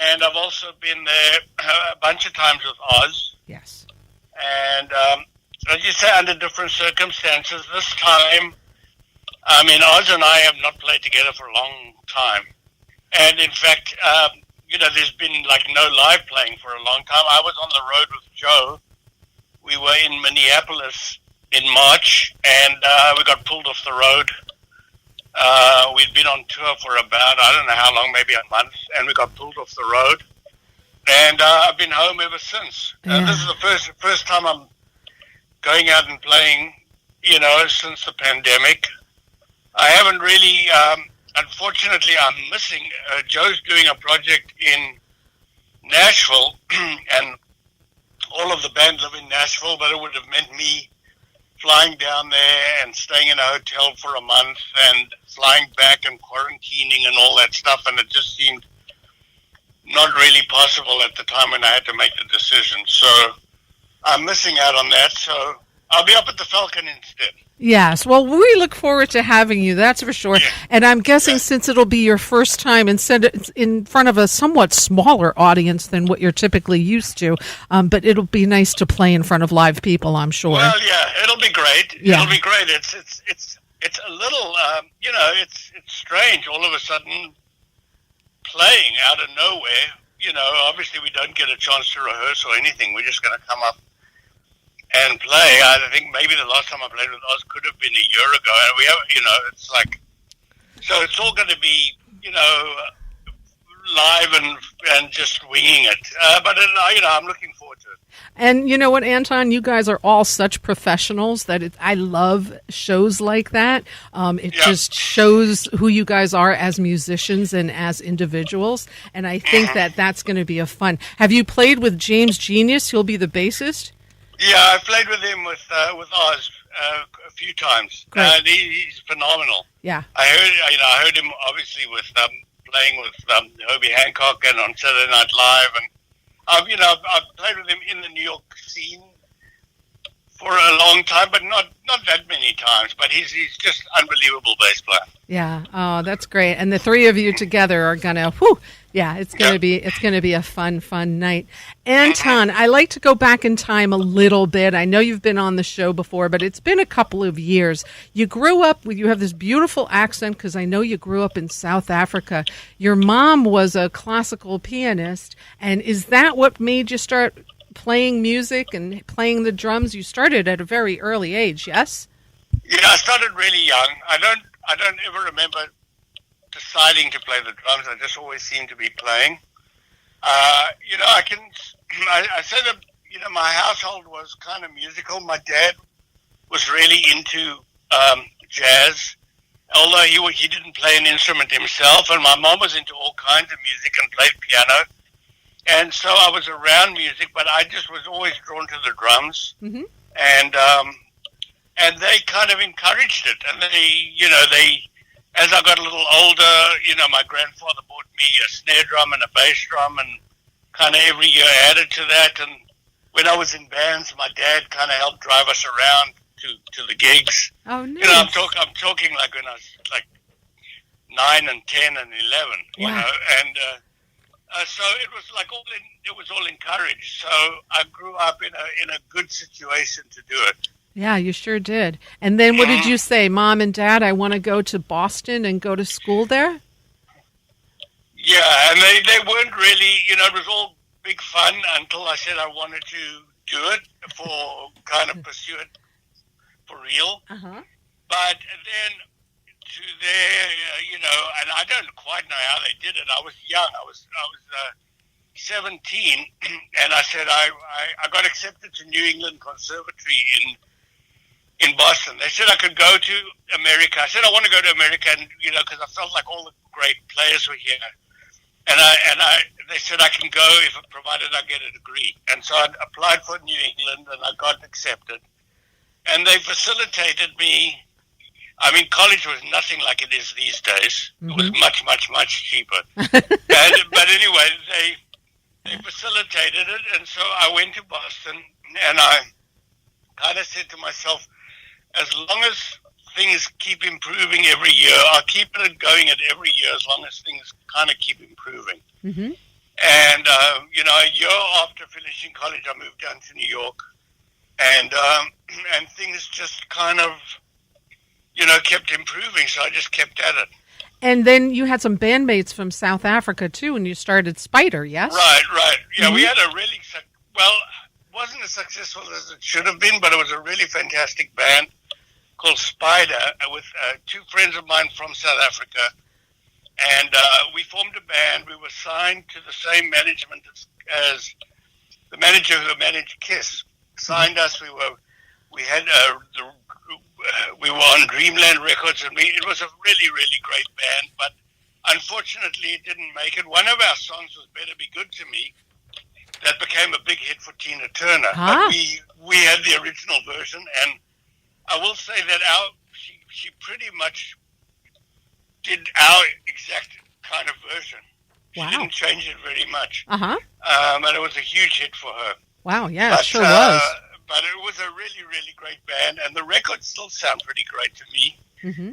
and I've also been there a bunch of times with Oz. Yes. And as you say, under different circumstances. This time, I mean, Oz and I have not played together for a long time. And in fact, there's been like no live playing for a long time. I was on the road with Joe. We were in Minneapolis in March, and we got pulled off the road. We'd been on tour for about, I don't know how long, maybe a month, and we got pulled off the road. And I've been home ever since. This is the first time I'm going out and playing, since the pandemic. I haven't really, unfortunately, I'm missing, Joe's doing a project in Nashville, and all of the bands live in Nashville, but it would have meant me flying down there and staying in a hotel for a month and flying back and quarantining and all that stuff, and it just seemed not really possible at the time when I had to make the decision. So I'm missing out on that, so I'll be up at the Falcon instead. Yes, well, we look forward to having you, that's for sure. Yeah. And I'm guessing since it'll be your first time in front of a somewhat smaller audience than what you're typically used to, but it'll be nice to play in front of live people, I'm sure. Well, yeah, it'll be great. Yeah. It'll be great. It's a little, it's strange all of a sudden playing out of nowhere. Obviously we don't get a chance to rehearse or anything. We're just going to come up and play. I think maybe the last time I played with Oz could have been a year ago, and we have, it's like, so it's all going to be, live and just winging it. But I'm looking forward to it. And you know what, Anton, you guys are all such professionals that I love shows like that. It just shows who you guys are as musicians and as individuals, and I think that's going to be a fun. Have you played with James Genius? He'll be the bassist. Yeah, I played with him with Oz a few times. He's phenomenal. Yeah, I heard him obviously with playing with Herbie Hancock and on Saturday Night Live, and I've played with him in the New York scene for a long time, but not that many times. But he's just unbelievable bass player. Yeah, oh, that's great. And the three of you together are gonna, it's gonna be a fun night. Anton, I like to go back in time a little bit. I know you've been on the show before, but it's been a couple of years. You grew up you have this beautiful accent because I know you grew up in South Africa. Your mom was a classical pianist, and is that what made you start playing music and playing the drums? You started at a very early age, yes? Yeah, I started really young. I don't ever remember deciding to play the drums. I just always seemed to be playing. I said that, my household was kind of musical. My dad was really into jazz, although he didn't play an instrument himself, and my mom was into all kinds of music and played piano. And so I was around music, but I just was always drawn to the drums. Mm-hmm. And they kind of encouraged it. And they, as I got a little older, my grandfather bought me a snare drum and a bass drum, and kind of every year added to that. And when I was in bands, my dad kind of helped drive us around to the gigs. Oh, nice. I'm talking like when I was like 9 and 10 and 11, wow. And so it was like it was all encouraged. So I grew up in a good situation to do it. Yeah, you sure did. And then what did you say, Mom and Dad, I want to go to Boston and go to school there? Yeah, and they weren't really, it was all big fun until I said I wanted to do it for kind of pursue it for real. Uh-huh. But then to their, and I don't quite know how they did it. I was young. I was 17, and I said I got accepted to New England Conservatory in Boston. They said I could go to America. I said I want to go to America, and because I felt like all the great players were here. And they said I can go provided I get a degree. And so I applied for New England, and I got accepted. And they facilitated me. I mean, college was nothing like it is these days. Mm-hmm. It was much, much, much cheaper. But anyway, they facilitated it, and so I went to Boston, and I kind of said to myself, as long as things keep improving every year, I'll keep it going at every year as long as things kind of keep improving. Mm-hmm. And a year after finishing college, I moved down to New York, and things just kind of kept improving. So I just kept at it. And then you had some bandmates from South Africa too, and you started Spider, yes? Right. Yeah, Mm-hmm. we had a really wasn't as successful as it should have been, but it was a really fantastic band called Spider with two friends of mine from South Africa. And we formed a band. We were signed to the same management as the manager who managed Kiss. Signed us. We were on Dreamland Records, and it was a really, really great band. But unfortunately, it didn't make it. One of our songs was "Better Be Good to Me." That became a big hit for Tina Turner. Huh? But we had the original version, and I will say that she pretty much did our exact kind of version. She Wow. didn't change it very much. Uh-huh. And it was a huge hit for her. Wow, yeah, But, it sure was. But it was a really, really great band, and the records still sound pretty great to me. Mm-hmm.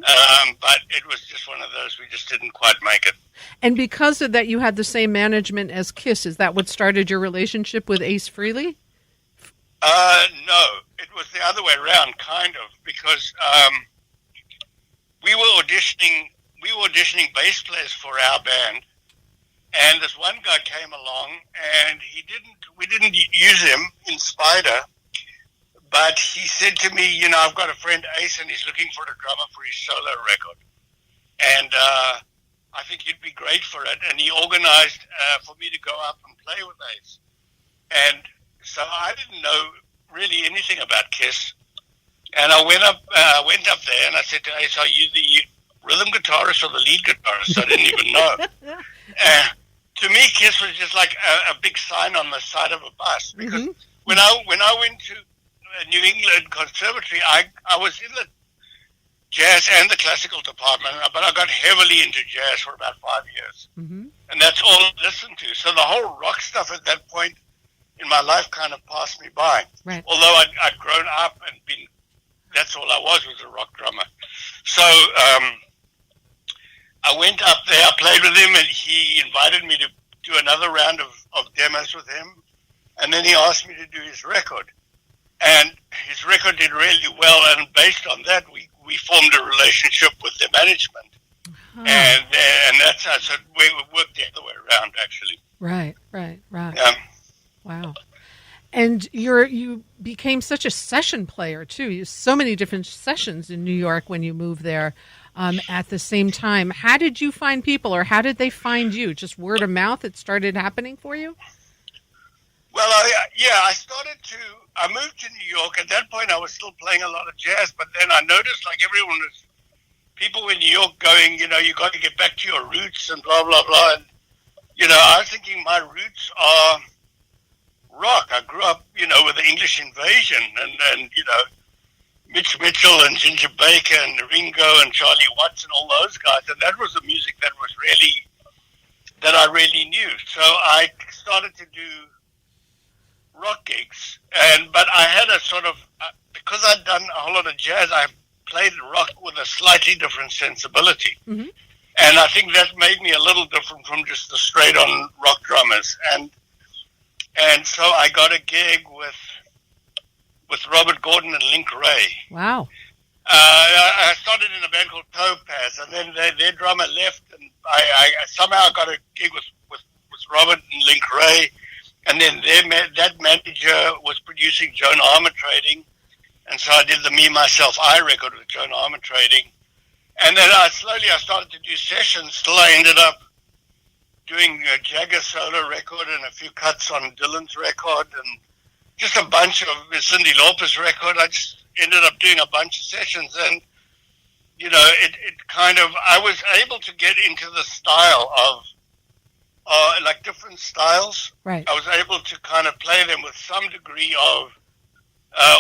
But it was just one of those, we just didn't quite make it. And because of that, you had the same management as Kiss. Is that what started your relationship with Ace Frehley? No, it was the other way around, kind of, because we were auditioning bass players for our band, and this one guy came along, and we didn't use him in Spider, but he said to me, I've got a friend Ace, and he's looking for a drummer for his solo record, and I think you'd be great for it. And he organized for me to go up and play with Ace, and so I didn't know really anything about Kiss, and I went up there, and I said to Ace, "Are you the rhythm guitarist or the lead guitarist?" I didn't even know. To me, Kiss was just like a big sign on the side of a bus, because Mm-hmm. when I went to New England Conservatory, I was in the jazz and the classical department, but I got heavily into jazz for about 5 years, Mm-hmm. and that's all I listened to. So the whole rock stuff at that point in my life kind of passed me by. Right. Although I'd grown up and that's all I was a rock drummer. So I went up there, I played with him, and he invited me to do another round of demos with him. And then he asked me to do his record. And his record did really well, and based on that, we formed a relationship with the management. Oh. And that's how it worked the other way around, actually. Right. Yeah. Wow. And you became such a session player, too. You so many different sessions in New York when you moved there at the same time. How did you find people, or how did they find you? Just word of mouth, it started happening for you? Well, I moved to New York. At that point, I was still playing a lot of jazz, but then I noticed people in New York going, you got to get back to your roots and blah, blah, blah. And, I was thinking my roots are rock. I grew up, with the English invasion and Mitch Mitchell and Ginger Baker and Ringo and Charlie Watts and all those guys. And that was the music that I really knew. So I started to do rock gigs, but I had a sort of, because I'd done a whole lot of jazz, I played rock with a slightly different sensibility. Mm-hmm. And I think that made me a little different from just the straight on rock drummers. And so I got a gig with Robert Gordon and Link Ray. Wow. I started in a band called Topaz, and then their drummer left, and I somehow got a gig with Robert and Link Ray, and then that manager was producing Joan Armatrading, and so I did the Me, Myself, I record with Joan Armatrading, and then I started to do sessions till I ended up doing a Jagger solo record and a few cuts on Dylan's record and just a bunch of Cyndi Lauper's record. I just ended up doing a bunch of sessions, and it kind of, I was able to get into the style of like different styles. Right. I was able to kind of play them with some degree of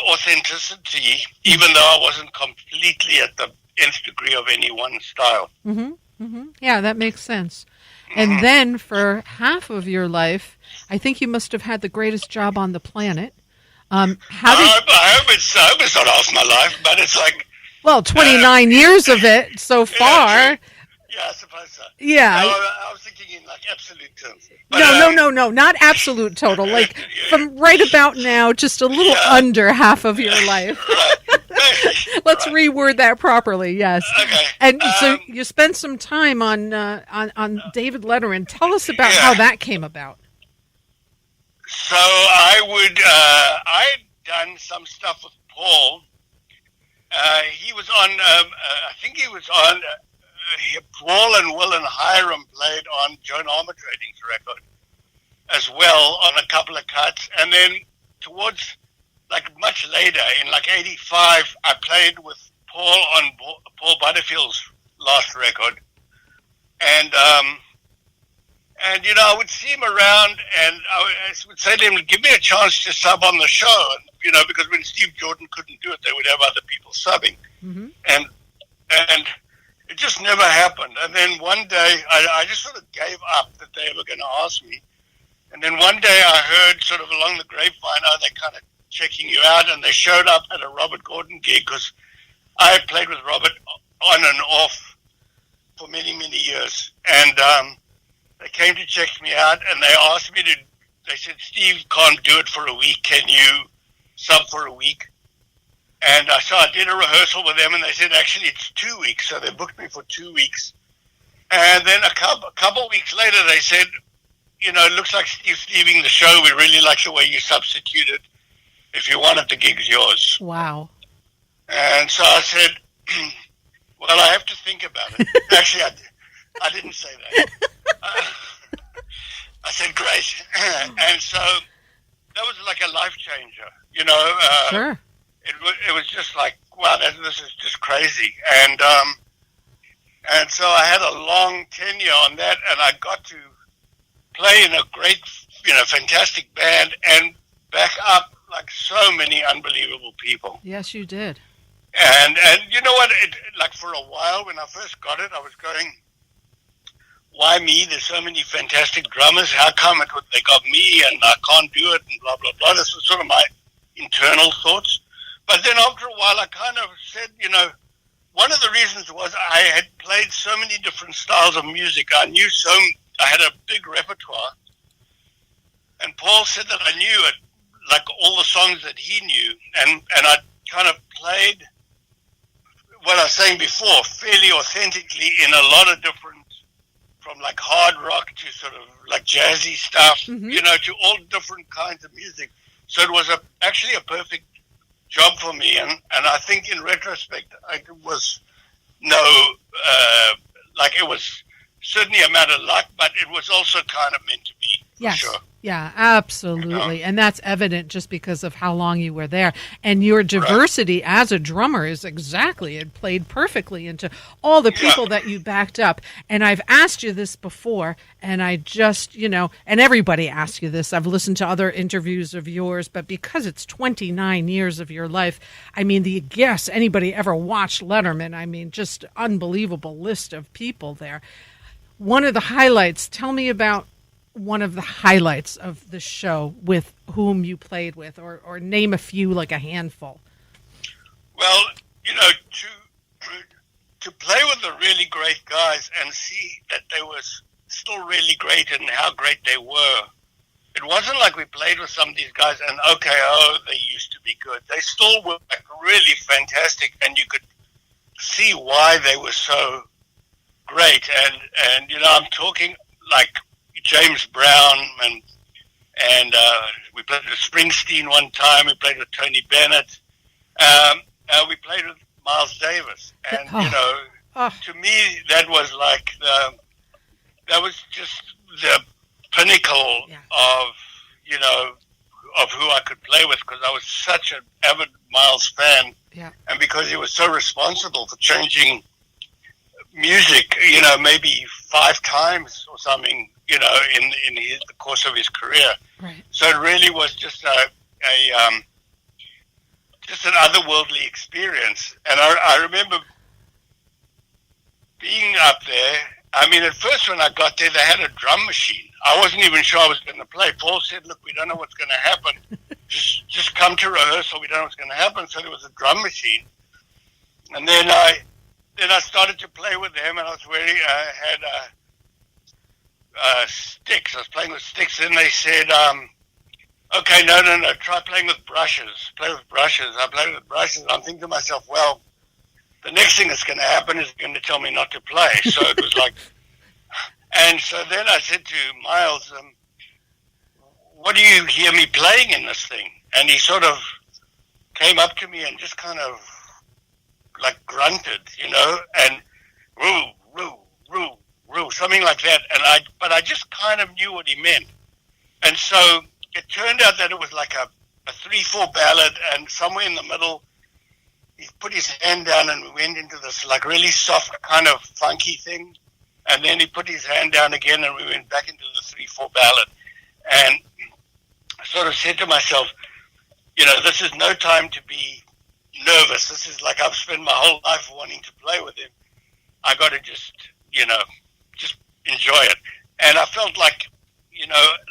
authenticity, even though I wasn't completely at the nth degree of any one style. Mm-hmm. Mm-hmm. Yeah, that makes sense. And then for half of your life, I think you must have had the greatest job on the planet. I hope it's not half my life, but it's like... Well, 29 years of it so far. Yeah, I suppose so. Yeah. I was thinking speaking in like absolute terms. But, no, not absolute total. Like from right about now, just a little under half of your life. Let's reword that properly. Yes. Okay. And so you spent some time on David Letterman. Tell us about how that came about. So I'd done some stuff with Paul. He was on, I think he was on, Paul and Will and Hiram played on Joan Armatrading's record as well on a couple of cuts. And then towards, like much later, in like 85, I played with Paul on Paul Butterfield's last record. And you know, I would see him around, and I would say to him, give me a chance to sub on the show. And, you know, because when Steve Jordan couldn't do it, they would have other people subbing. Mm-hmm. And it just never happened. And then one day, I just sort of gave up that they were going to ask me. And then one day I heard sort of along the grapevine, they're kind of checking you out. And they showed up at a Robert Gordon gig, because I had played with Robert on and off for many, many years. And they came to check me out, and they asked me they said, Steve can't do it for a week. Can you sub for a week? And so I did a rehearsal with them, and they said, actually, it's 2 weeks. So they booked me for 2 weeks. And then a couple weeks later, they said, you know, it looks like Steve's leaving the show. We really like the way you substituted. If you want it, the gig's yours. Wow. And so I said, well, I have to think about it. Actually, I didn't say that. I said, great. And so that was like a life changer, you know. Sure. It was just like, wow, this is just crazy. And so I had a long tenure on that, and I got to play in a great, you know, fantastic band and back up like so many unbelievable people. Yes, you did. And you know what? Like for a while when I first got it, I was going, why me? There's so many fantastic drummers. How come they got me and I can't do it and blah, blah, blah. This was sort of my internal thoughts. But then after a while, I kind of said, you know, one of the reasons was I had played so many different styles of music. I had a big repertoire. And Paul said that I knew it, like all the songs that he knew. And I kind of played what I was saying before, fairly authentically in a lot of different, from like hard rock to sort of like jazzy stuff, mm-hmm. you know, to all different kinds of music. So it was actually a perfect job for me. And I think in retrospect, it was it was certainly a matter of luck, but it was also kind of meant to be. Yes. Sure. Yeah, absolutely. You know? And that's evident just because of how long you were there. And your diversity as a drummer is exactly, it played perfectly into all the people that you backed up. And I've asked you this before, and I just, you know, and everybody asks you this. I've listened to other interviews of yours, but because it's 29 years of your life, I mean, anybody ever watched Letterman, I mean, just unbelievable list of people there. One of the highlights, tell me about one of the highlights of the show with whom you played with, or name a few, like a handful. Well, you know, to play with the really great guys and see that they were still really great and how great they were. It wasn't like we played with some of these guys and they used to be good. They still were like really fantastic, and you could see why they were so great. And you know, I'm talking like James Brown, and we played with Springsteen one time. We played with Tony Bennett. We played with Miles Davis, and you know, to me that was like that was just the pinnacle of, you know, of who I could play with, because I was such an avid Miles fan, and because he was so responsible for changing music, you know, maybe 5 times or something, you know, in the course of his career. Right. So it really was just just an otherworldly experience. And I remember being up there. I mean, at first when I got there, they had a drum machine. I wasn't even sure I was going to play. Paul said, look, we don't know what's going to happen. just come to rehearsal. We don't know what's going to happen. So there was a drum machine. And then I started to play with them, and I was had sticks. I was playing with sticks, and they said, okay, no, try playing with brushes. Play with brushes. I played with brushes. I'm thinking to myself, well, the next thing that's going to happen is going to tell me not to play. So it was like, and so then I said to Miles, what do you hear me playing in this thing? And he sort of came up to me and just kind of like grunted, and roo, roo, roo, roo, something like that. But I just kind of knew what he meant. And so it turned out that it was like a 3/4 ballad, and somewhere in the middle, he put his hand down and we went into this like really soft kind of funky thing. And then he put his hand down again and we went back into the 3/4 ballad. And I sort of said to myself, this is no time to be nervous. This is like I've spent my whole life wanting to play with him. I got to just enjoy it. And I felt like,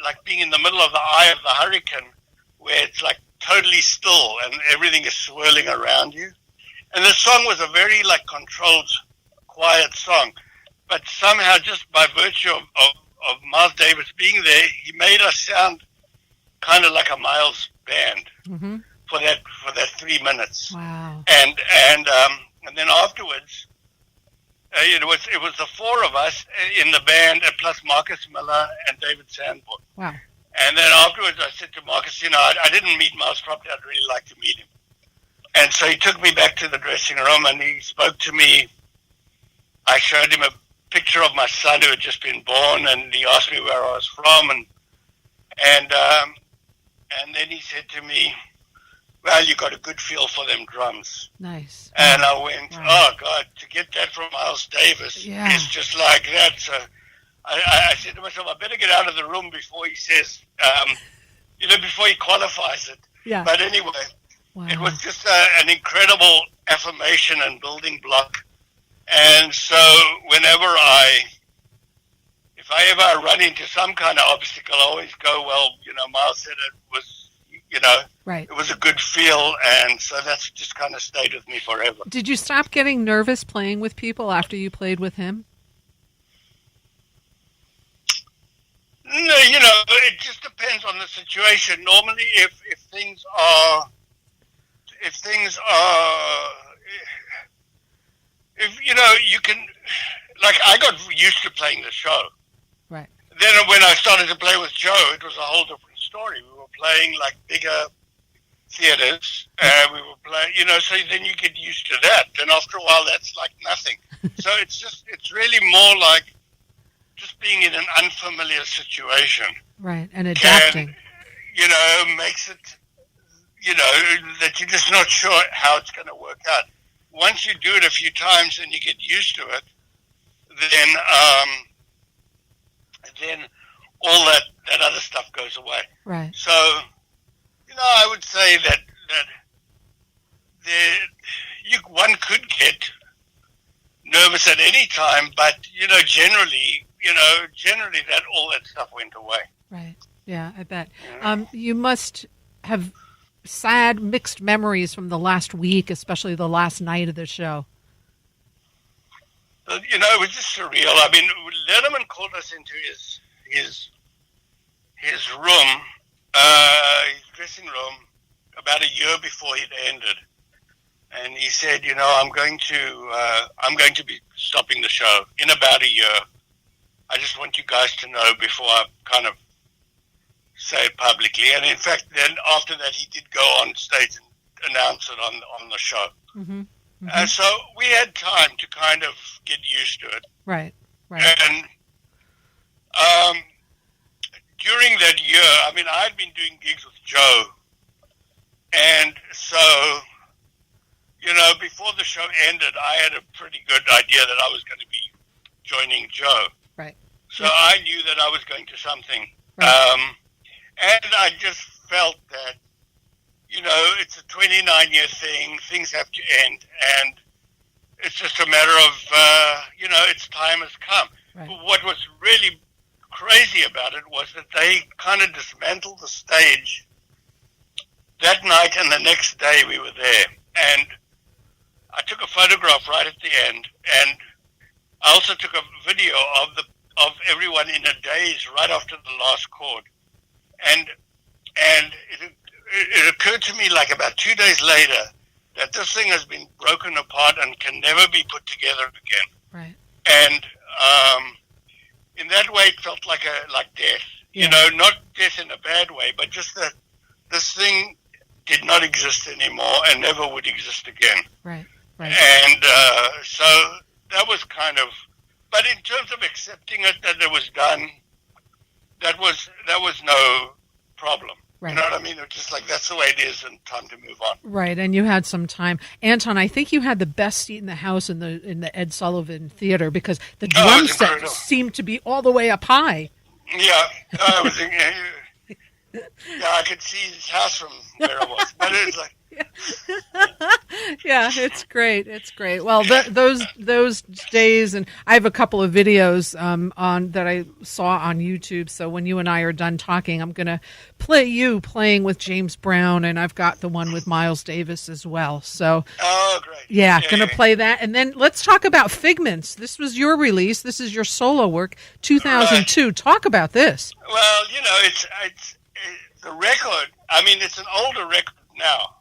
like being in the middle of the eye of the hurricane where it's like totally still and everything is swirling around you. And the song was a very like controlled, quiet song. But somehow just by virtue of Miles Davis being there, he made us sound kind of like a Miles band for that 3 minutes. Wow. And then afterwards, it was the four of us in the band, plus Marcus Miller and David Sanborn. Wow. And then afterwards, I said to Marcus, I didn't meet Miles properly. I'd really like to meet him. And so he took me back to the dressing room and he spoke to me. I showed him a picture of my son who had just been born, and he asked me where I was from, and then he said to me, well, you got a good feel for them drums. Nice. And I went, oh God, to get that from Miles Davis is just like that. So I said to myself, I better get out of the room before he says, before he qualifies it. Yeah. But anyway, it was just an incredible affirmation and building block. And so if I ever run into some kind of obstacle, I always go, well, Miles said it was, right. It was a good feel. And so that's just kind of stayed with me forever. Did you stop getting nervous playing with people after you played with him? No, it just depends on the situation. Normally, if things are, you can, like I got used to playing the show. Right. Then when I started to play with Joe, it was a whole different story. We were playing like bigger theaters, and we were playing, so then you get used to that. Then after a while, that's like nothing. So it's really more like just being in an unfamiliar situation. Right, and adapting. And, makes it, that you're just not sure how it's going to work out. Once you do it a few times and you get used to it, then all that other stuff goes away. Right. So, I would say that one could get nervous at any time, but generally that all that stuff went away. Right. Yeah, I bet. You must have sad, mixed memories from the last week, especially the last night of the show. It was just surreal. I mean, Letterman called us into his room, his dressing room, about a year before it ended, and he said, I'm going to be stopping the show in about a year. I just want you guys to know before I kind of say it publicly. And in fact, then after that, he did go on stage and announce it on the show. Mm-hmm. Mm-hmm. And so we had time to kind of get used to it. Right. And during that year, I mean, I'd been doing gigs with Joe. And so, before the show ended, I had a pretty good idea that I was going to be joining Joe. Right. So I knew that I was going to something. Right. And I just felt that, it's a 29-year thing. Things have to end. And it's just a matter of, its time has come. Right. But what was really crazy about it was that they kind of dismantled the stage that night, and the next day we were there. And I took a photograph right at the end. And I also took a video of the of everyone in a daze right after the last chord, and it occurred to me like about 2 days later that this thing has been broken apart and can never be put together again. Right. And in that way, it felt like death. Yeah. Not death in a bad way, but just that this thing did not exist anymore and never would exist again. Right. Right. And so that was kind of. But in terms of accepting it that it was done, that was no problem. Right. You know what I mean? It was just like, that's the way it is, and time to move on. Right, and you had some time. Anton, I think you had the best seat in the house in the Ed Sullivan Theater, because the drum set seemed to be all the way up high. Yeah, I could see his house from where I was. But it was like... Yeah, it's great. It's great. Well, those days, and I have a couple of videos on that I saw on YouTube. So when you and I are done talking, I'm going to play you playing with James Brown, and I've got the one with Miles Davis as well. So, great. Yeah, going to play that, and then let's talk about Figments. This was your release. This is your solo work, 2002. Right. Talk about this. Well, it's the record. I mean, it's an older record now.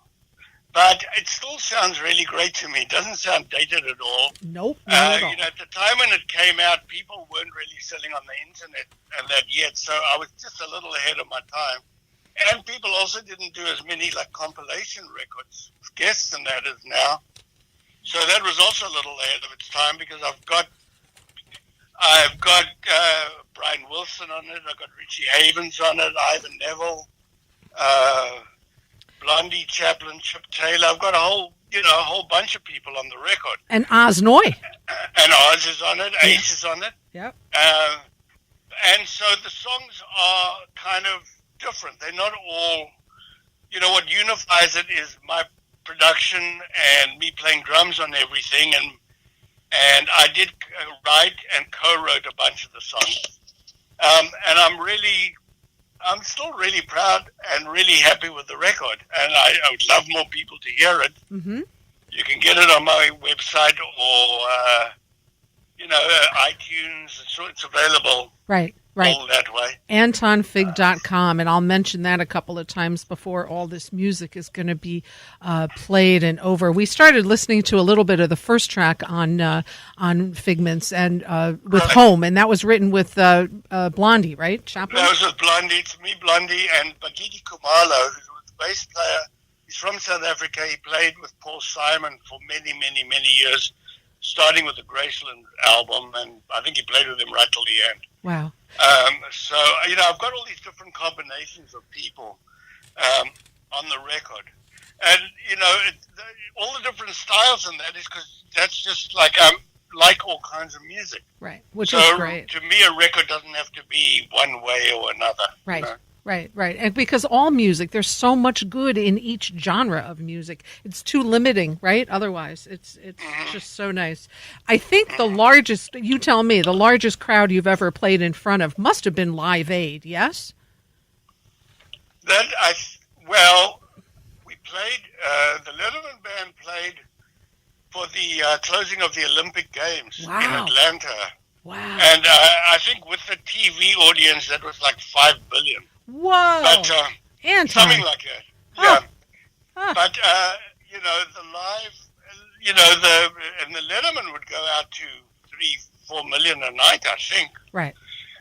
But it still sounds really great to me. It doesn't sound dated at all. Nope. Not at all. At the time when it came out, people weren't really selling on the internet and that yet. So I was just a little ahead of my time. And people also didn't do as many compilation records, guests and that as now. So that was also a little ahead of its time, because I've got Brian Wilson on it. I've got Richie Havens on it. Ivan Neville. Blondie, Chaplin, Chip Taylor. I've got a whole bunch of people on the record. And Oz Noy. And Oz is on it. Ace is on it. Yep. And so the songs are kind of different. They're not all, what unifies it is my production and me playing drums on everything. And I did write and co-wrote a bunch of the songs. And I'm still really proud and really happy with the record, and I would love more people to hear it. Mm-hmm. You can get it on my website or, iTunes. So it's available. Right. All that way. AntonFig.com, and I'll mention that a couple of times before all this music is going to be played and over. We started listening to a little bit of the first track on Figments and with Home, and that was written with Blondie, right? Chaplin? That was with Blondie. It's me, Blondie, and Bagidi Kumalo, who's the bass player. He's from South Africa. He played with Paul Simon for many, many, many years, starting with the Graceland album, and I think he played with him right till the end. Wow. So, I've got all these different combinations of people on the record. And, all the different styles in that is because that's just like all kinds of music. Right, which is great. To me, a record doesn't have to be one way or another. Right. Right. And because all music, there's so much good in each genre of music. It's too limiting, right? Otherwise, it's just so nice. I think the largest, you tell me, the largest crowd you've ever played in front of must have been Live Aid, yes? We played, the Letterman Band played for the closing of the Olympic Games in Atlanta. Wow. And I think with the TV audience, that was like 5 billion. Whoa! But something like that. Yeah. But the live, and the Letterman would go out to 3-4 million a night, I think. Right.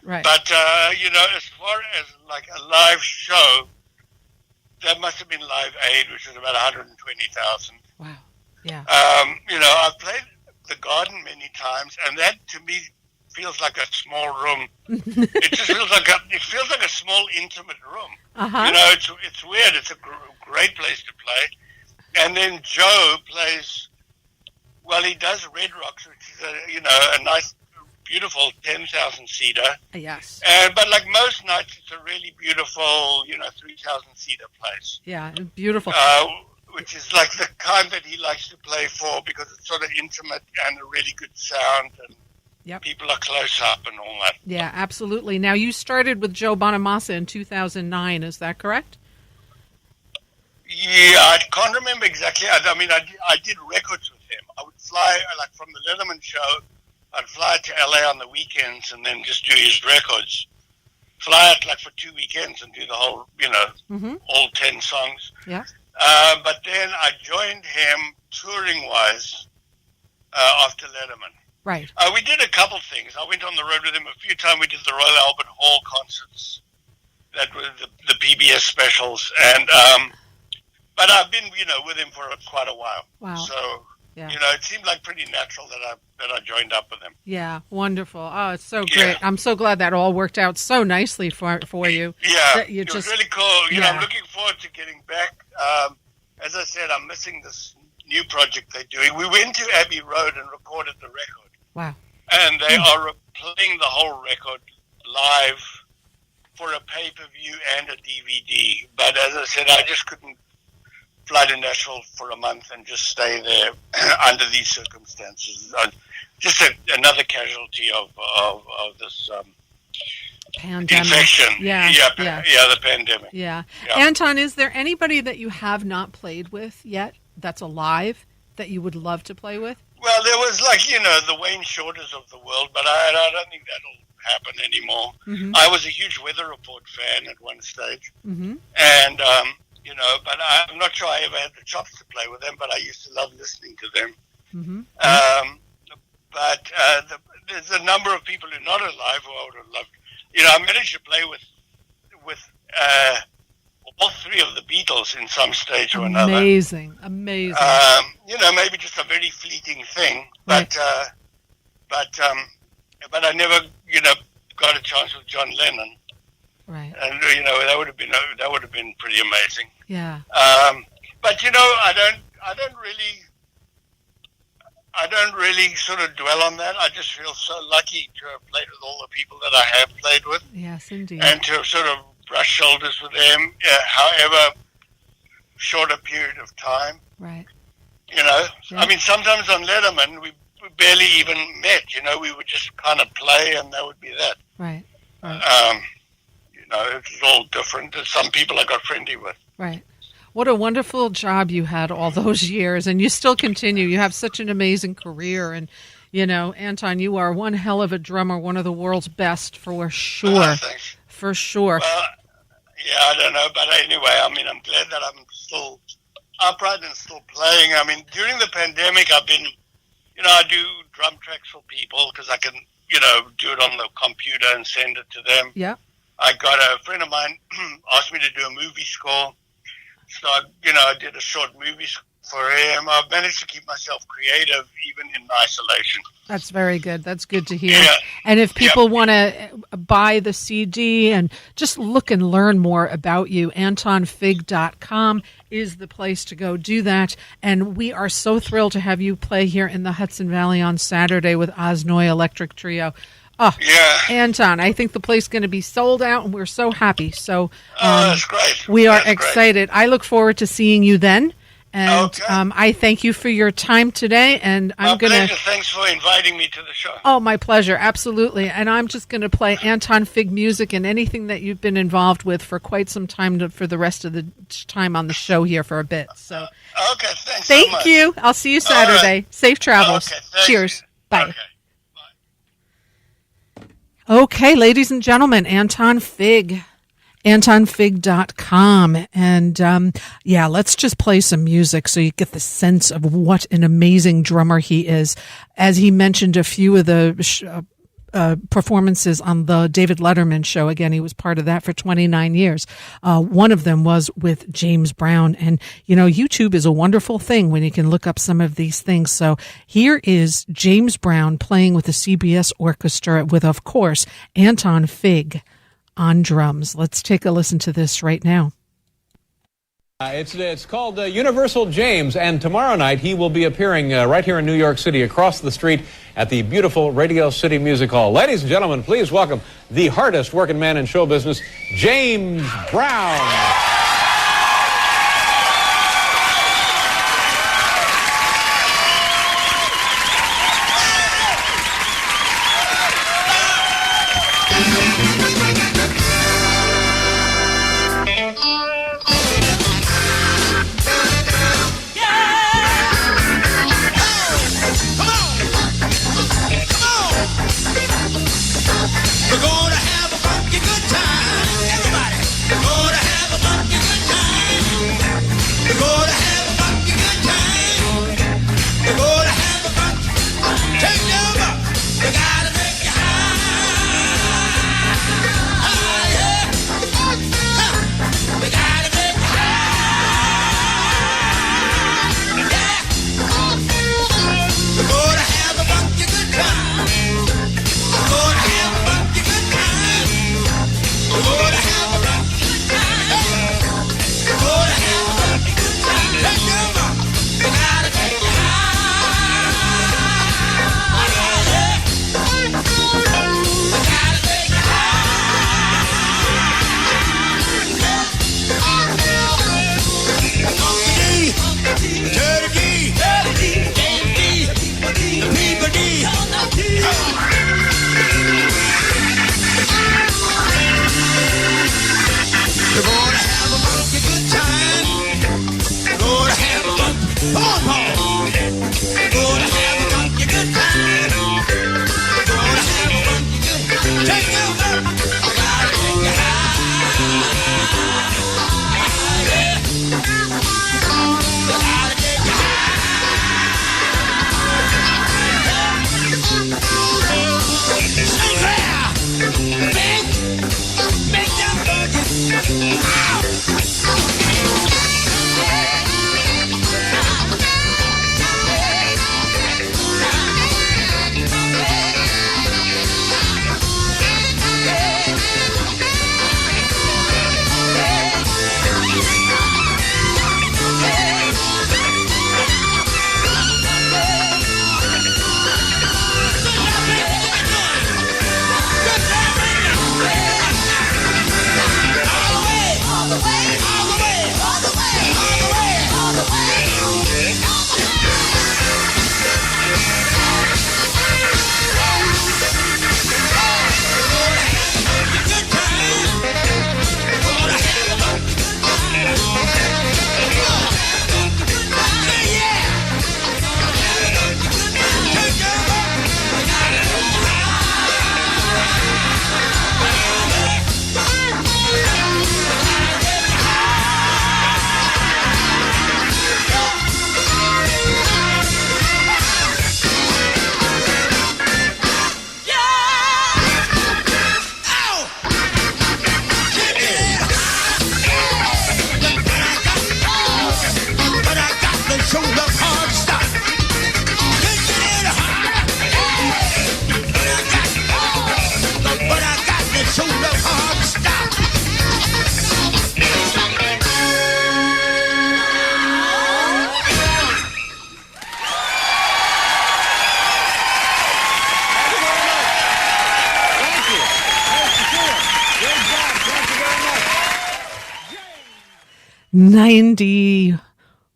But as far as like a live show, that must have been Live Aid, which is about 120,000. Wow. Yeah. I've played the Garden many times, and that to me feels like a small room. It just feels like a small, intimate room. Uh-huh. It's weird. It's a great place to play. And then Joe plays. Well, he does Red Rocks, which is a nice, beautiful 10,000 seater. Yes. But like most nights, it's a really beautiful 3,000 seater place. Yeah, beautiful. Which is like the kind that he likes to play for, because it's sort of intimate and a really good sound, and people are close up and all that. Yeah, absolutely. Now, you started with Joe Bonamassa in 2009, is that correct? Yeah, I can't remember exactly. I did records with him. I would fly, from the Letterman show, I'd fly to LA on the weekends and then just do his records. Fly out like for 2 weekends and do the whole, all 10 songs. Yeah. But then I joined him touring-wise after Letterman. Right. We did a couple things. I went on the road with him a few times. We did the Royal Albert Hall concerts. That were the PBS specials. And but I've been, with him for quite a while. Wow. So, yeah. It seemed like pretty natural that I joined up with him. Yeah, wonderful. Oh, it's so great. I'm so glad that all worked out so nicely for you. Yeah, it was really cool. I'm looking forward to getting back. As I said, I'm missing this new project they're doing. We went to Abbey Road and recorded the record. Wow. And they are playing the whole record live for a pay-per-view and a DVD. But as I said, I just couldn't fly to Nashville for a month and just stay there under these circumstances. Just another casualty of this pandemic. Infection. Yeah, the pandemic. Yeah. Anton, is there anybody that you have not played with yet that's alive that you would love to play with? Well, there was the Wayne Shorters of the world, but I don't think that'll happen anymore. Mm-hmm. I was a huge Weather Report fan at one stage. Mm-hmm. And, but I'm not sure I ever had the chops to play with them, but I used to love listening to them. Mm-hmm. But there's a number of people who are not alive who I would have loved. I managed to play with all three of the Beatles in some stage or another. Amazing. Maybe just a very fleeting thing, but I never, got a chance with John Lennon. Right. And that would have been pretty amazing. Yeah. But I don't really sort of dwell on that. I just feel so lucky to have played with all the people that I have played with. Yes, indeed. And to have sort of brushed shoulders with them, however short a period of time. Right. Yeah. I mean, sometimes on Letterman, we barely even met. We would just kind of play, and that would be that. Right. It's all different. There's some people I got friendly with. Right. What a wonderful job you had all those years, and you still continue. You have such an amazing career, and Anton, you are one hell of a drummer, one of the world's best for sure. Thanks. For sure. Well, I don't know, but anyway, I mean, I'm glad that I'm still upright and still playing. I mean, during the pandemic, I've been, I do drum tracks for people because I can, do it on the computer and send it to them. Yeah. I got a friend of mine asked me to do a movie score. So, I did a short movie for him. I've managed to keep myself creative even in isolation. That's very good. That's good to hear. Yeah. And if people want to buy the CD and just look and learn more about you, AntonFig.com is the place to go do that. And we are so thrilled to have you play here in the Hudson Valley on Saturday with Osnoy Electric Trio. Oh, yeah. Anton, I think the place is going to be sold out, and we're so happy. So that's great. We are excited. Great. I look forward to seeing you then. And okay. I thank you for your time today. And I'm going to. Thanks for inviting me to the show. Oh, my pleasure. Absolutely. And I'm just going to play Anton Fig music and anything that you've been involved with for quite some time for the rest of the time on the show here for a bit. So. Okay. Thanks. Thank you. I'll see you Saturday. Right. Safe travels. Okay, cheers. You. Bye. Okay. Okay, ladies and gentlemen, Anton Fig, AntonFig.com. And let's just play some music so you get the sense of what an amazing drummer he is. As he mentioned, a few of the performances on the David Letterman show. Again, he was part of that for 29 years. One of them was with James Brown. And, YouTube is a wonderful thing when you can look up some of these things. So here is James Brown playing with the CBS Orchestra with, of course, Anton Fig on drums. Let's take a listen to this right now. It's called Universal James, and tomorrow night he will be appearing right here in New York City across the street at the beautiful Radio City Music Hall. Ladies and gentlemen, please welcome the hardest working man in show business, James Brown. Come on!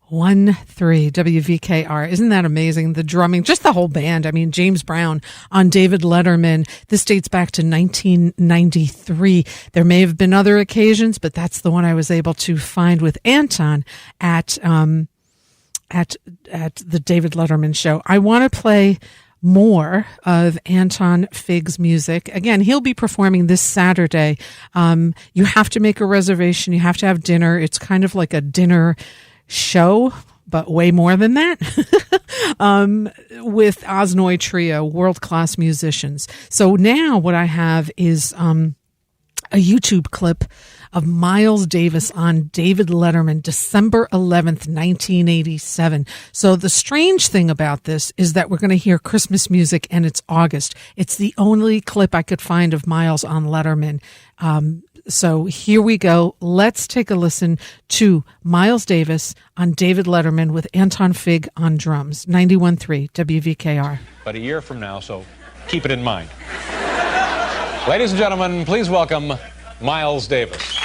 .3 WVKR. Isn't that amazing? The drumming, just the whole band. I mean, James Brown on David Letterman. This dates back to 1993. There may have been other occasions, but that's the one I was able to find with Anton at the David Letterman show. I want to play more of Anton Fig's music. Again, he'll be performing this Saturday. You have to make a reservation. You have to have dinner. It's kind of like a dinner show, but way more than that, with Osnoy Trio, world-class musicians. So now what I have is a YouTube clip of Miles Davis on David Letterman, December 11th, 1987. So the strange thing about this is that we're going to hear Christmas music, and it's August. It's the only clip I could find of Miles on Letterman. So here we go. Let's take a listen to Miles Davis on David Letterman with Anton Fig on drums. 91.3 WVKR. But a year from now, so keep it in mind. Ladies and gentlemen, please welcome Miles Davis.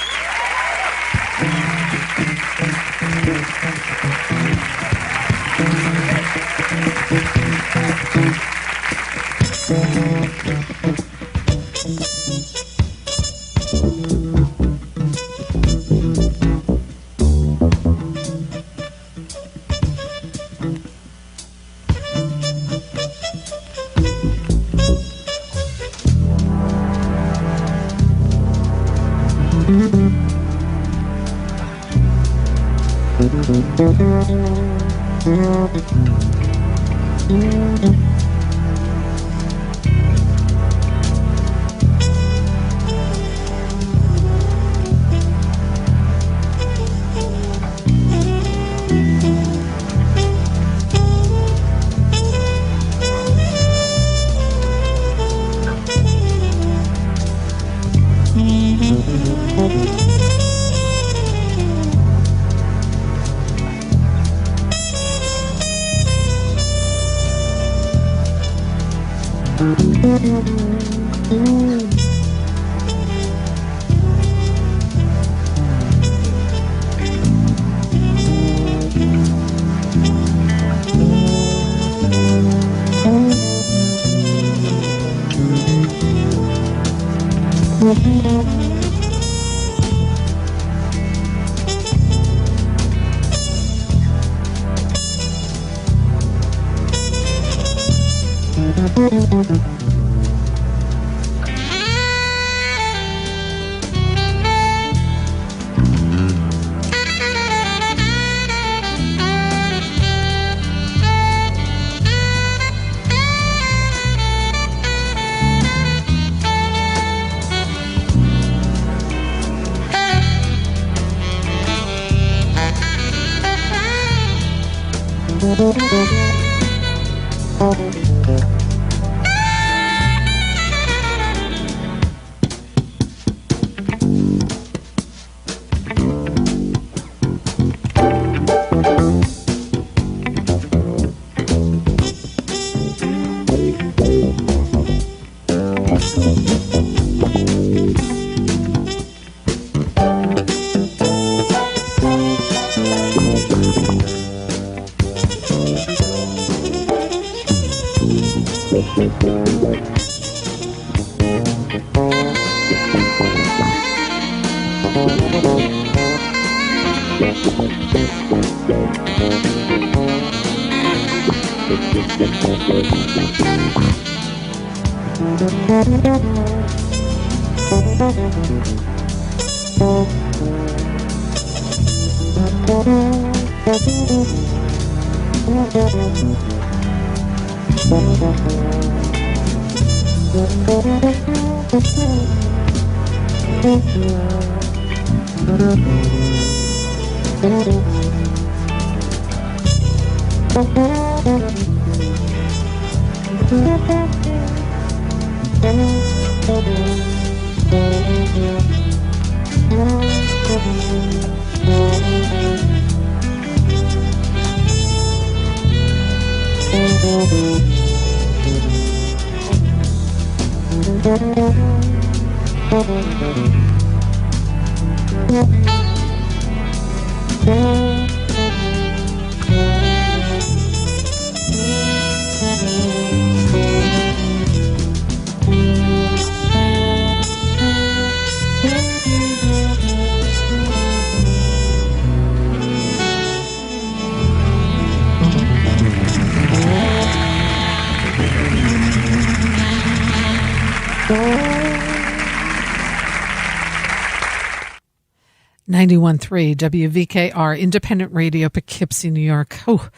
.3 WVKR, Independent Radio, Poughkeepsie, New York. Oh,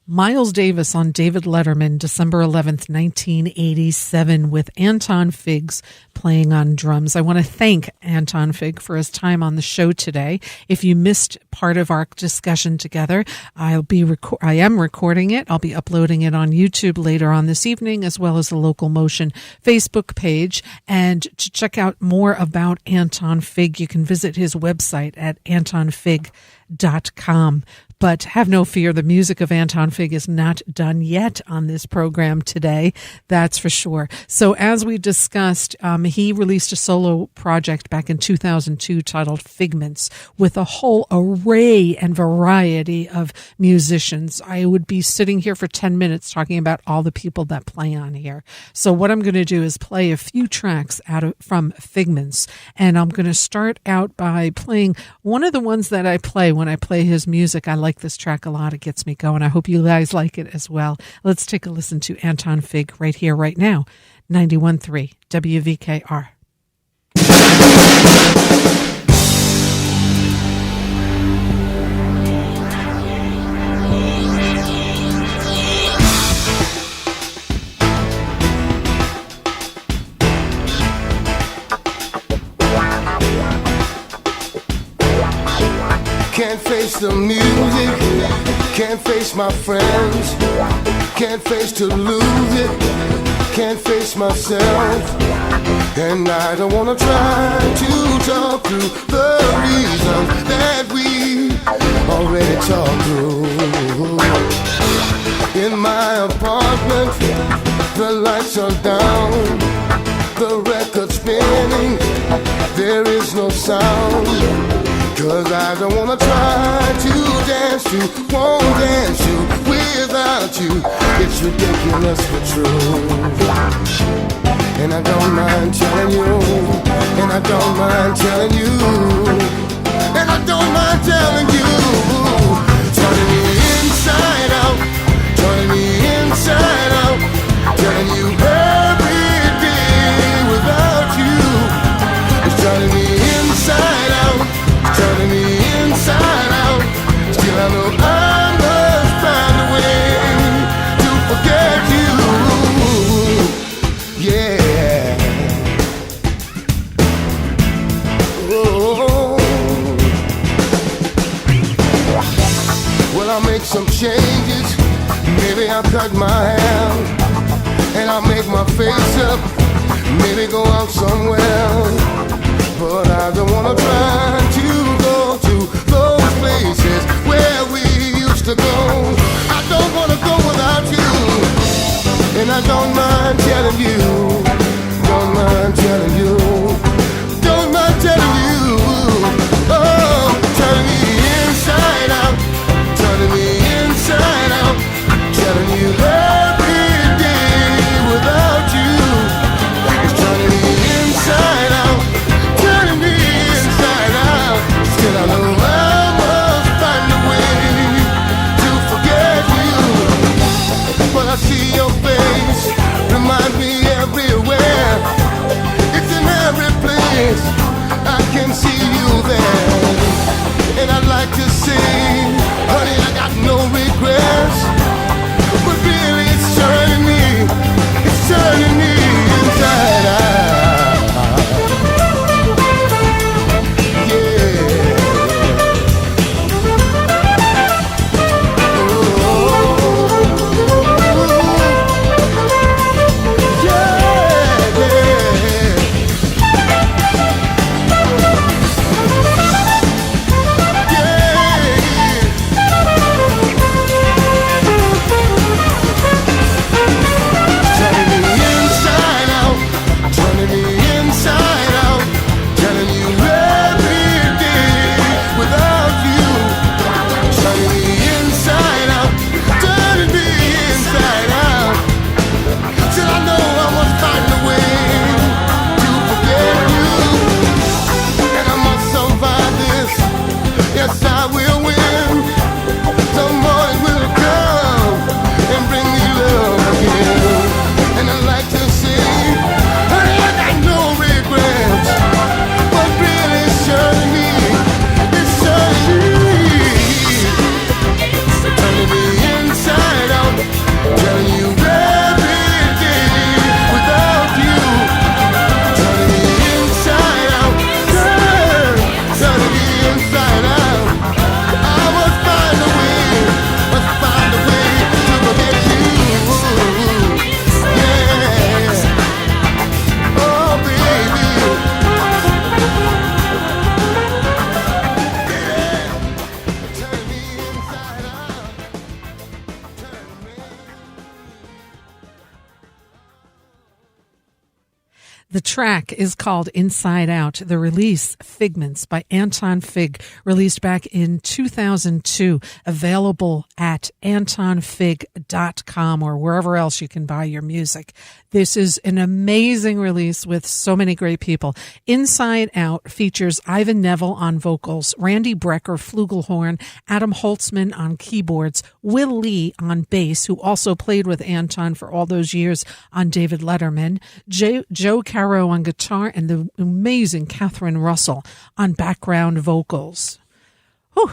Miles Davis on David Letterman, December 11th, 1987, with Anton Figs playing on drums. I want to thank Anton Fig for his time on the show today. If you missed part of our discussion together, I am recording it. I'll be uploading it on YouTube later on this evening, as well as the LocalMotion Facebook page. And to check out more about Anton Fig, you can visit his website at antonfig.com. But have no fear, the music of Anton Fig is not done yet on this program today, that's for sure. So as we discussed, he released a solo project back in 2002 titled Figments, with a whole array and variety of musicians. I would be sitting here for 10 minutes talking about all the people that play on here. So what I'm going to do is play a few tracks from Figments, and I'm going to start out by playing one of the ones that I play when I play his music. I like this track a lot. It gets me going. I hope you guys like it as well. Let's take a listen to Anton Fig right here, right now. 91.3 WVKR. Can't face the music, can't face my friends, can't face to lose it, can't face myself. And I don't wanna try to talk through the reasons that we already talked through. In my apartment, the lights are down, the record spinning, there is no sound. 'Cause I don't wanna try to dance to, won't dance to without you. It's ridiculous but true. And I don't mind telling you, and I don't mind telling you, and I don't mind telling you. Turning me inside out, turning me inside out, telling you every day without you. It's turning me inside out, turning me inside out. Still I know I must find a way to forget you. Yeah. Oh. Well, I'll make some changes Maybe I'll cut my hair and I'll make my face up. Maybe go out somewhere, but I don't wanna try to go to those places where we used to go. I don't wanna go without you, and I don't mind telling you, don't mind telling you, don't mind telling you. Oh, turning me inside out, turning me inside out, telling you every day without you. It's turning me inside out, turning me inside out. Still I know I must find a way to forget you. But I see your face, remind me everywhere. It's in every place, I can see you there. And I'd like to say, honey, I got no regrets. But really it's turning me inside out. Yeah. Yes, I will win. Someone will come and bring me love again. And I'd like to say, honey, I got no regrets. But really, it's turning me, turning me inside out, telling you every day without you. Turning me inside out, turning me inside out. The track is called Inside Out. The release, Figments by Anton Fig, released back in 2002, available at antonfig.com or wherever else you can buy your music. This is an amazing release with so many great people. Inside Out features Ivan Neville on vocals, Randy Brecker flugelhorn, Adam Holtzman on keyboards, Will Lee on bass, who also played with Anton for all those years on David Letterman, Joe Caro on guitar, and the amazing Catherine Russell on background vocals. Whew.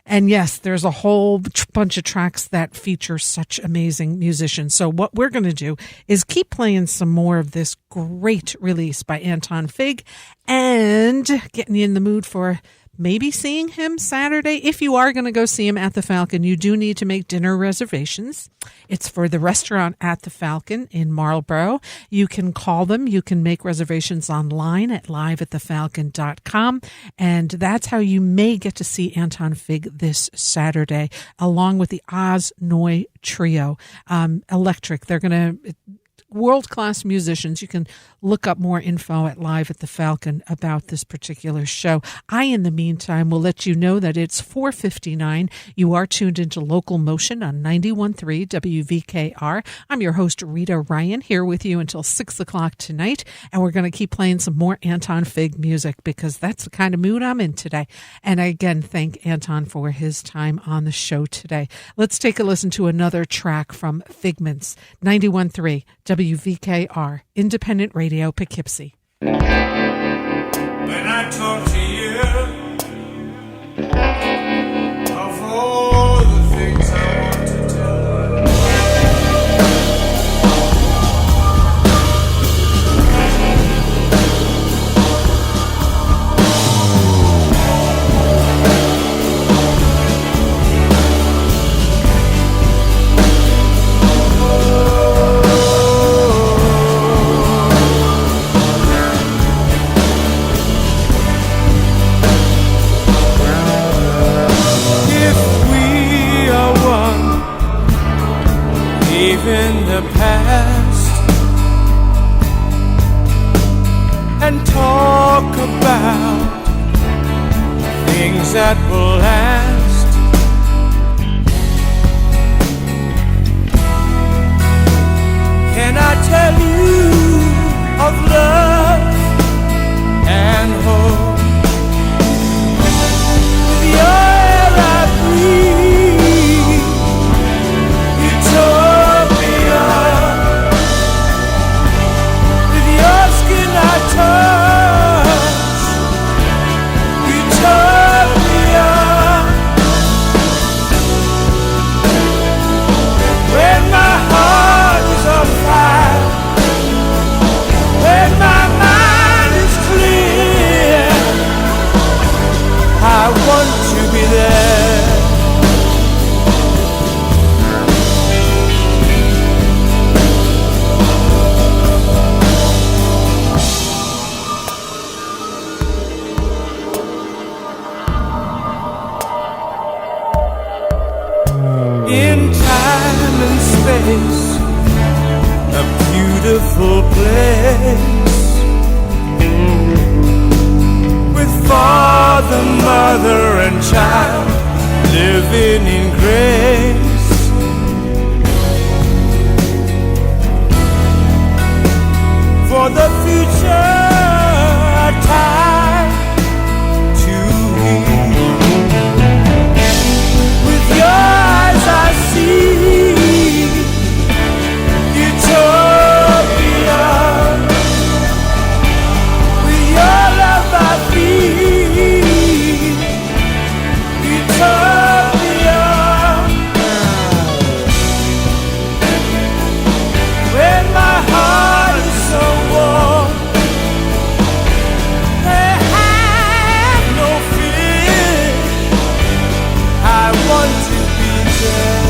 And yes, there's a whole bunch of tracks that feature such amazing musicians. So what we're going to do is keep playing some more of this great release by Anton Fig and getting you in the mood for maybe seeing him Saturday. If you are going to go see him at the Falcon, you do need to make dinner reservations. It's for the restaurant at the Falcon in Marlborough. You can call them. You can make reservations online at liveatthefalcon.com. And that's how you may get to see Anton Fig this Saturday, along with the Oz Noy Trio. Electric. They're going to... world-class musicians. You can look up more info at Live at the Falcon about this particular show. In the meantime, will let you know that it's 4:59. You are tuned into LocalMotion on 91.3 WVKR. I'm your host, Rita Ryan, here with you until 6 o'clock tonight, and we're going to keep playing some more Anton Fig music because that's the kind of mood I'm in today. And I again thank Anton for his time on the show today. Let's take a listen to another track from Figments, 91.3 WVKR, Independent Radio, Poughkeepsie. When I talk to you of all the things I want to tell you, live in the past and talk about things that will last. Can I tell you of love and hope? With your air I breathe, utopia. With your skin I touch, utopia. When my heart is on fire, when my mind is clear, I want to be there. In time and space, a beautiful place, with father, mother, and child living in grace. For the future, a time to heal. With your eyes I see utopia. With your love I feel utopia. When my heart is so warm, I have no fear. I want to be there.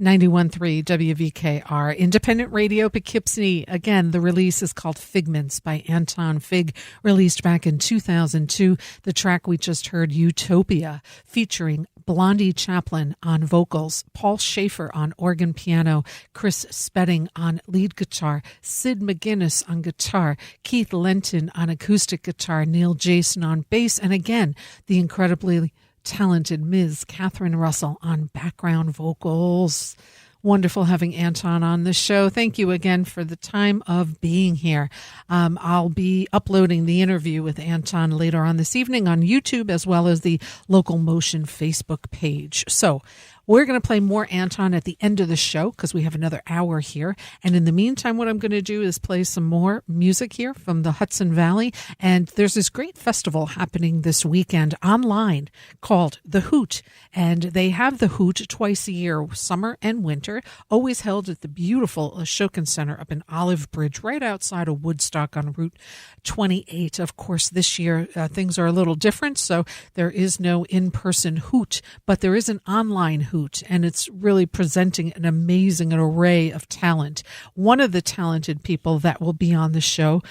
.3 WVKR, independent radio Poughkeepsie. Again, the release is called Figments by Anton Fig, released back in 2002. The track we just heard, Utopia, featuring Blondie Chaplin on vocals, Paul Schaefer on organ piano, Chris Spedding on lead guitar, Sid McGuinness on guitar, Keith Lenton on acoustic guitar, Neil Jason on bass, and again, the incredibly talented Ms. Catherine Russell on background vocals. Wonderful having Anton on the show. Thank you again for the time of being here. I'll be uploading the interview with Anton later on this evening on YouTube, as well as the LocalMotion Facebook page. So we're going to play more Anton at the end of the show because we have another hour here. And in the meantime, what I'm going to do is play some more music here from the Hudson Valley. And there's this great festival happening this weekend online called The Hoot. And they have The Hoot twice a year, summer and winter, always held at the beautiful Ashokan Center up in Olive Bridge, right outside of Woodstock on Route 28. Of course, this year things are a little different, so there is no in-person Hoot, but there is an online Hoot hoot, and it's really presenting an amazing array of talent. One of the talented people that will be on the show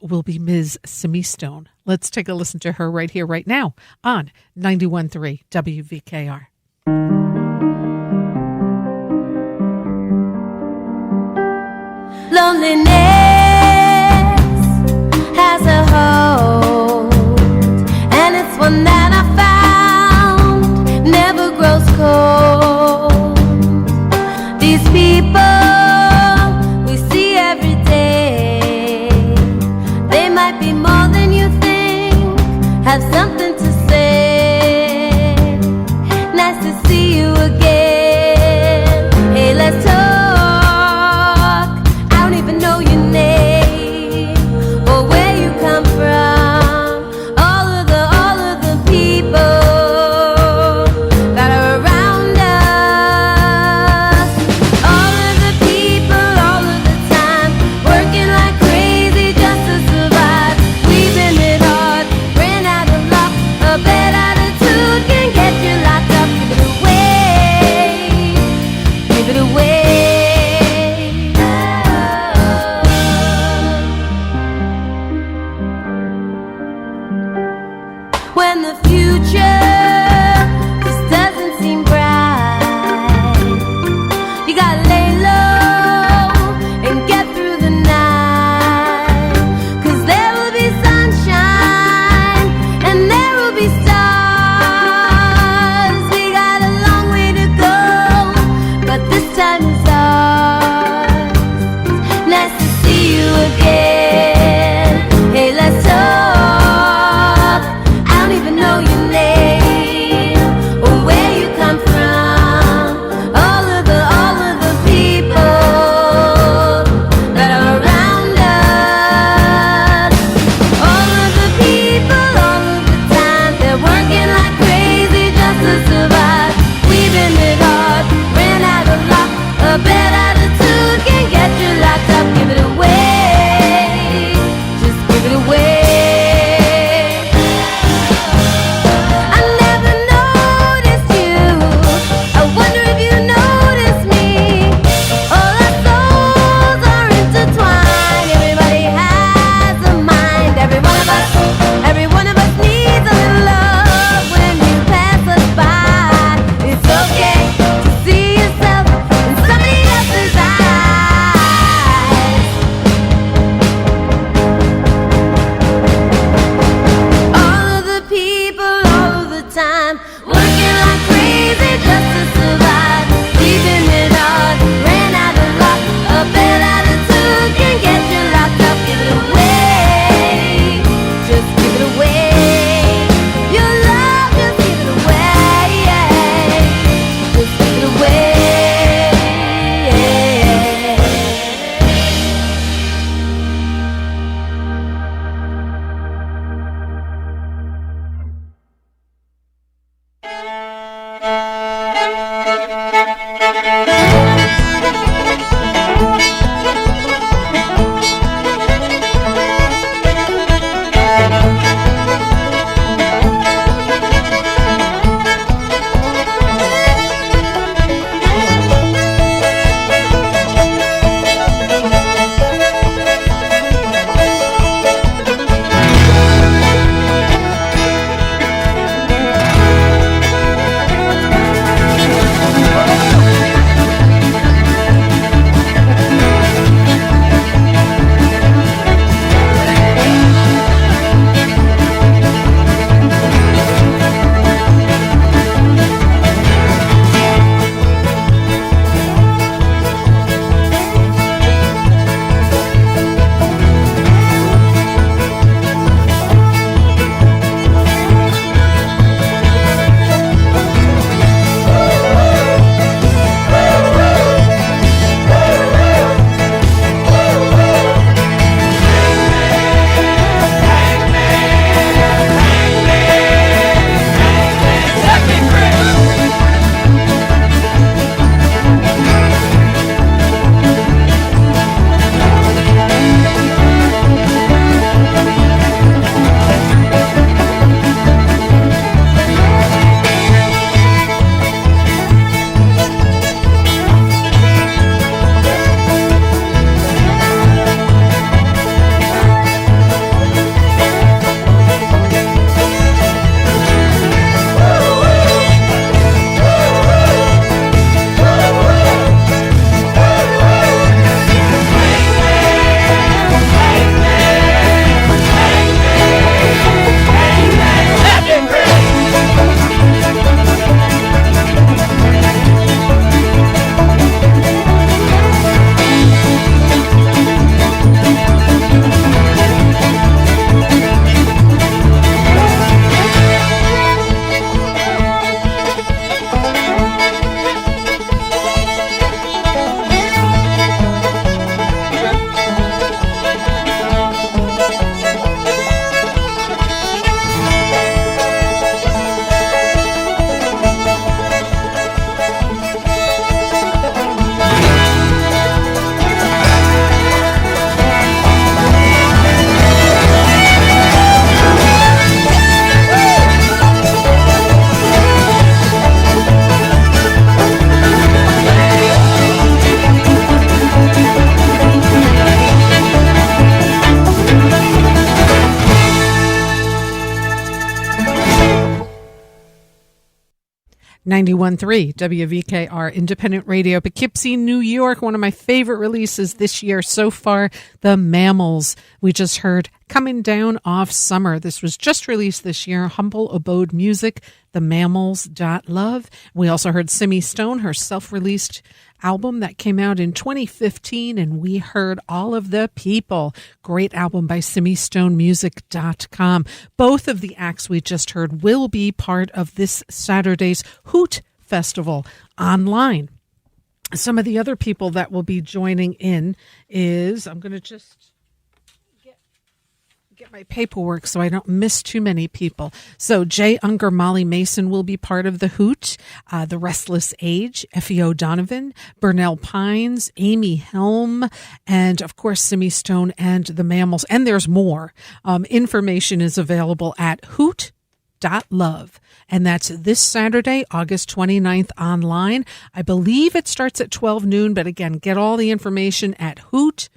will be Ms. Simi Stone. Let's take a listen to her right here, right now on 91.3 WVKR. Loneliness has a hold, and it's one that I found never grows cold. These people we see every day, they might be more than you think, have something to say. Nice to see you again. Hey, let's talk. Know your name or where you come from. All of the people that are around us. All of the people, all of the time, working like crazy just to survive. We've been hit hard, ran out of luck. A bad attitude can get you locked up. Give it away, give it away. When the future just doesn't seem bright, you gotta lay low and get through the night. 'Cause there will be sunshine and there will be stars. We got a long way to go, but this time is ours. Nice to see you again. Hey, let's talk. Know your name or where you come from. All of the people that are around us. All of the people, all of the time, they're working like crazy just to survive. We've been hit hard, ran out of luck. A bad attitude can get you locked up. Give it away, just give it away. 91.3 WVKR Independent Radio, Poughkeepsie, New York. One of my favorite releases this year so far, The Mammals. We just heard Coming Down Off Summer. This was just released this year. Humble Abode Music, The Mammals.love. We also heard Simi Stone, her self-released album that came out in 2015, and we heard All of the People. Great album by SimiStoneMusic.com. Both of the acts we just heard will be part of this Saturday's Hoot Festival online. Some of the other people that will be joining in is, I'm going to just get my paperwork so I don't miss too many people. So Jay Unger, Molly Mason will be part of the Hoot. The Restless Age, Effie O'Donovan, Burnell Pines, Amy Helm, and of course Simi Stone and the Mammals. And there's more. Information is available at hoot.love. And that's this Saturday, August 29th online. I believe it starts at 12 noon, but again, get all the information at hoot.love.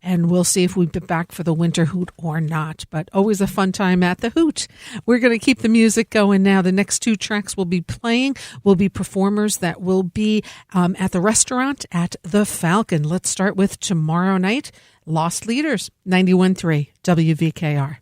And we'll see if we've been back for the winter Hoot or not. But always a fun time at the Hoot. We're going to keep the music going now. The next two tracks we'll be playing will be performers that will be at the restaurant at the Falcon. Let's start with tomorrow night, Lost Leaders, 91.3 WVKR.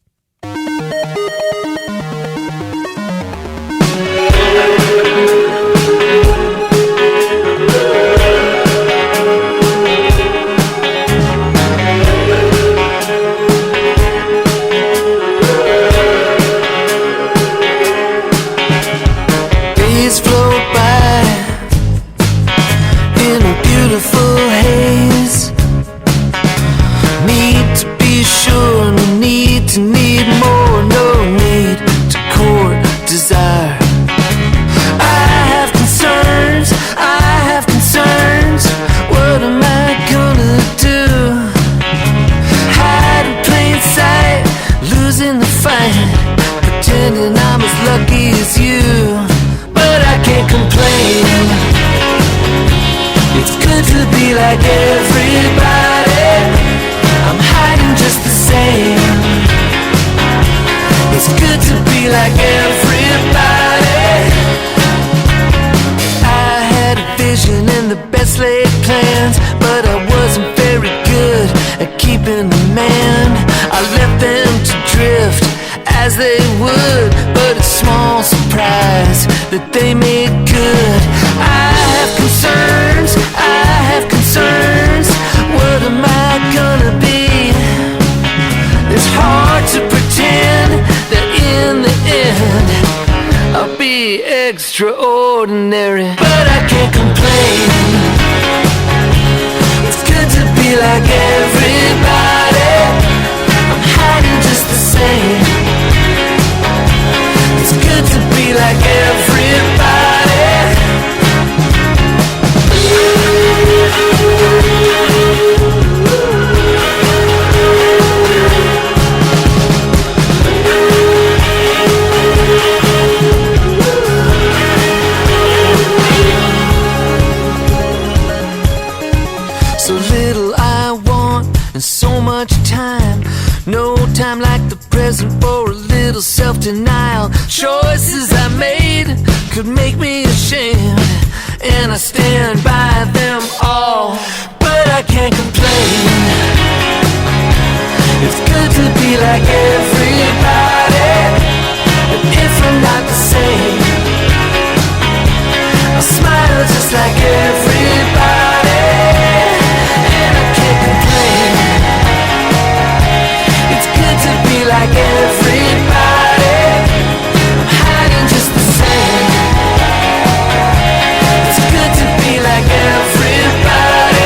Like everybody, I'm hiding just the same. It's good to be like everybody. I had a vision and the best laid plans, but I wasn't very good at keeping them manned. I left them to drift as they would, but it's small surprise that they made good. I have concerns, what am I gonna be? It's hard to pretend that in the end I'll be extraordinary, but I can't complain. It's good to be like everybody. I'm hiding just the same. It's good to be like everybody. So little I want and so much time. No time like the present for a little self-denial. Choices I made could make me ashamed, and I stand by them all, but I can't complain. It's good to be like everybody, but if I'm not the same, I'll smile just like everybody, and I can't complain. It's good to be like everybody. I'm hiding just the same. It's good to be like everybody.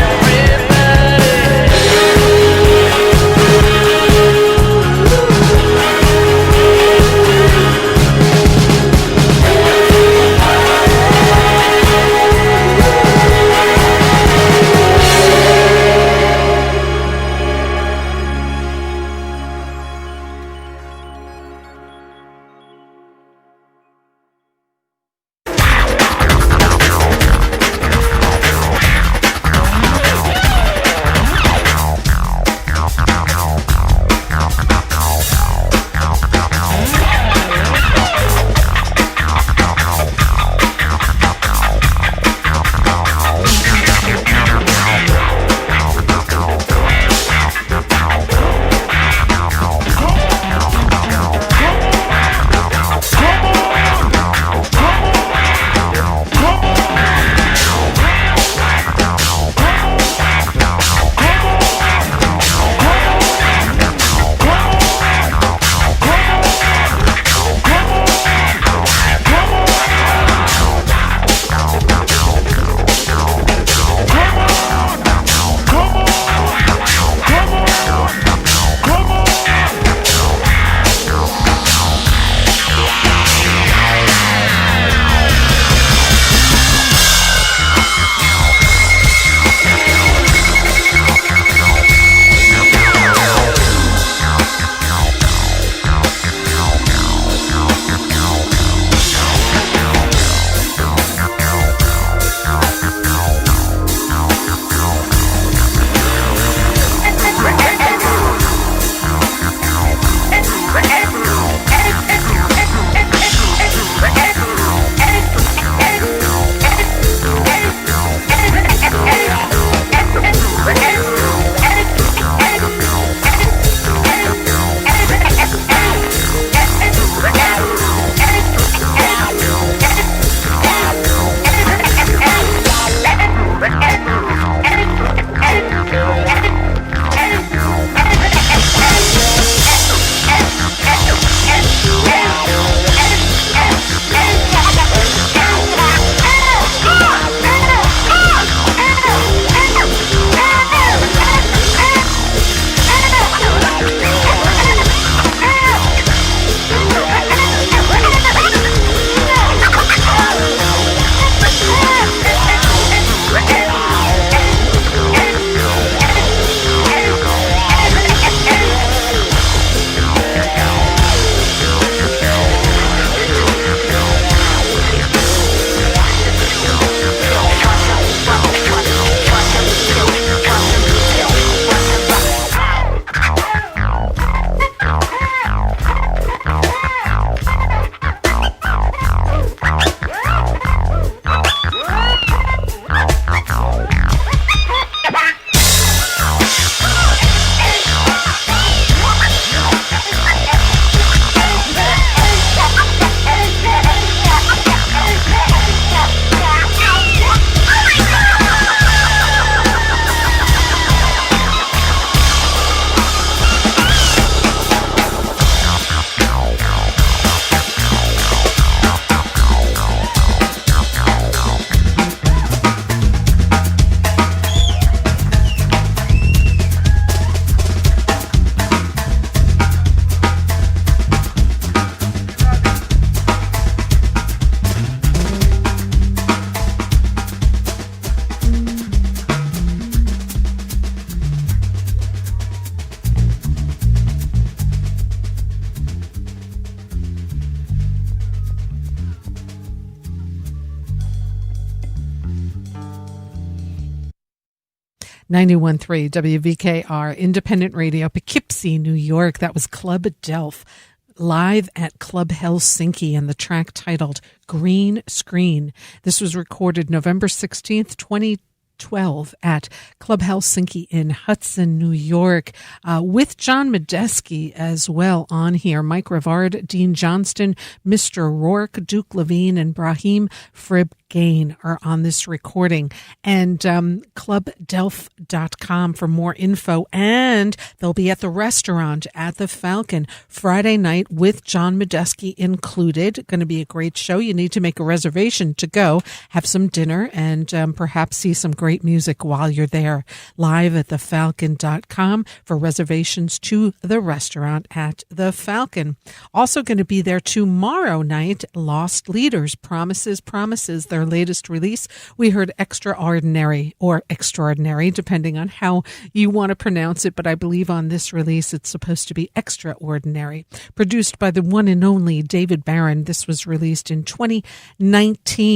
Everybody. 91.3 WVKR, independent radio, Poughkeepsie, New York. That was Club Delph, live at Club Helsinki, and the track titled Green Screen. This was recorded November 16th, 2012 at Club Helsinki in Hudson, New York, with John Medeski as well on here. Mike Rivard, Dean Johnston, Mr. Rourke, Duke Levine, and Brahim Frib Gain are on this recording. And clubdelph.com for more info. And they'll be at the restaurant at the Falcon Friday night with John Medeski included. Going to be a great show. You need to make a reservation to go, have some dinner, and perhaps see some great music while you're there. Live at thefalcon.com for reservations to the restaurant at the Falcon. Also going to be there tomorrow night, Lost Leaders, Promises, their latest release. We heard Extraordinary, or Extraordinary, depending on how you want to pronounce it, but I believe on this release it's supposed to be Extraordinary. Produced by the one and only David Barron. This was released in 2019.